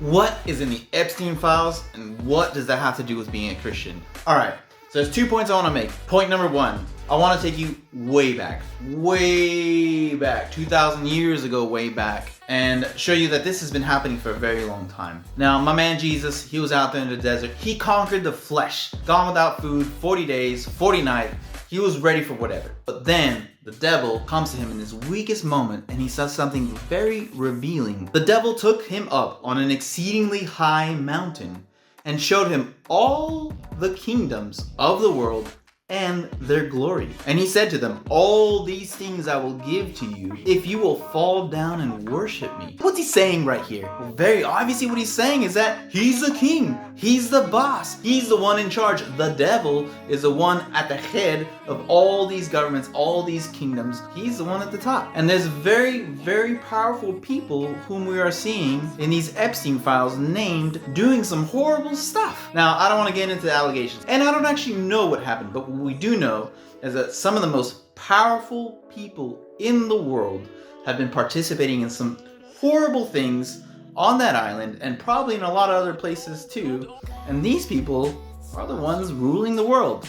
What is in the Epstein files and what does that have to do with being a Christian? Alright, so there's 2 points I want to make. Point number 1, I want to take you way back, 2,000 years ago, way back, and show you that this has been happening for a very long time. Now, my man Jesus, he was out there in the desert. He conquered the flesh, gone without food, 40 days, 40 nights. He was ready for whatever. But then the devil comes to him in his weakest moment and he says something very revealing. The devil took him up on an exceedingly high mountain and showed him all the kingdoms of the world and their glory. And he said to them, all these things I will give to you if you will fall down and worship me. What's he saying right here? Well, very obviously what he's saying is that he's the king. He's the boss. He's the one in charge. The devil is the one at the head of all these governments, all these kingdoms. He's the one at the top. And there's very, very powerful people whom we are seeing in these Epstein files named doing some horrible stuff. Now, I don't want to get into the allegations, and I don't actually know what happened, but what we do know is that some of the most powerful people in the world have been participating in some horrible things on that island and probably in a lot of other places too. And these people are the ones ruling the world.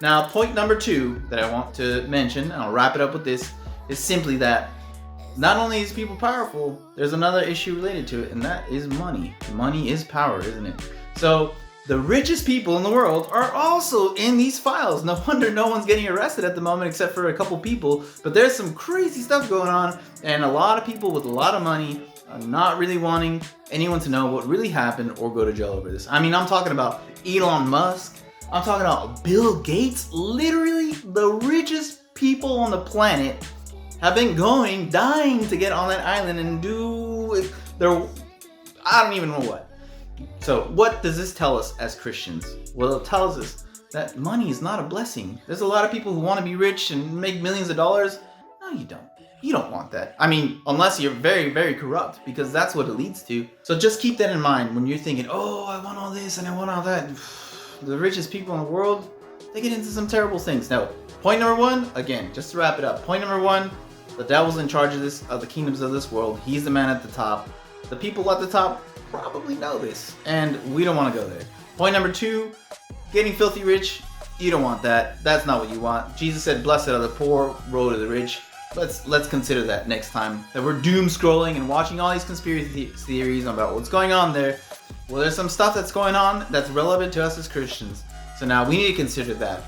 Now, point number 2 that I want to mention, and I'll wrap it up with this, is simply that not only is people powerful, there's another issue related to it, and that is money. Money is power, isn't it? So the richest people in the world are also in these files. No wonder no one's getting arrested at the moment except for a couple people, but there's some crazy stuff going on, and a lot of people with a lot of money are not really wanting anyone to know what really happened or go to jail over this. I mean, I'm talking about Elon Musk, I'm talking about Bill Gates. Literally the richest people on the planet have been dying to get on that island and do their, I don't even know what. So what does this tell us as Christians? Well, it tells us that money is not a blessing. There's a lot of people who want to be rich and make millions of dollars. No, you don't. You don't want that. I mean, unless you're very, very corrupt, because that's what it leads to. So just keep that in mind when you're thinking, oh, I want all this and I want all that. The richest people in the world, they get into some terrible things. Now, point number 1, again, just to wrap it up. Point number 1, the devil's in charge of the kingdoms of this world. He's the man at the top. The people at the top probably know this, and we don't want to go there. Point number 2, getting filthy rich, you don't want that. That's not what you want. Jesus said, blessed are the poor, woe to the rich. Let's consider that next time that we're doom scrolling and watching all these conspiracy theories about what's going on there. Well, there's some stuff that's going on that's relevant to us as Christians. So now we need to consider that.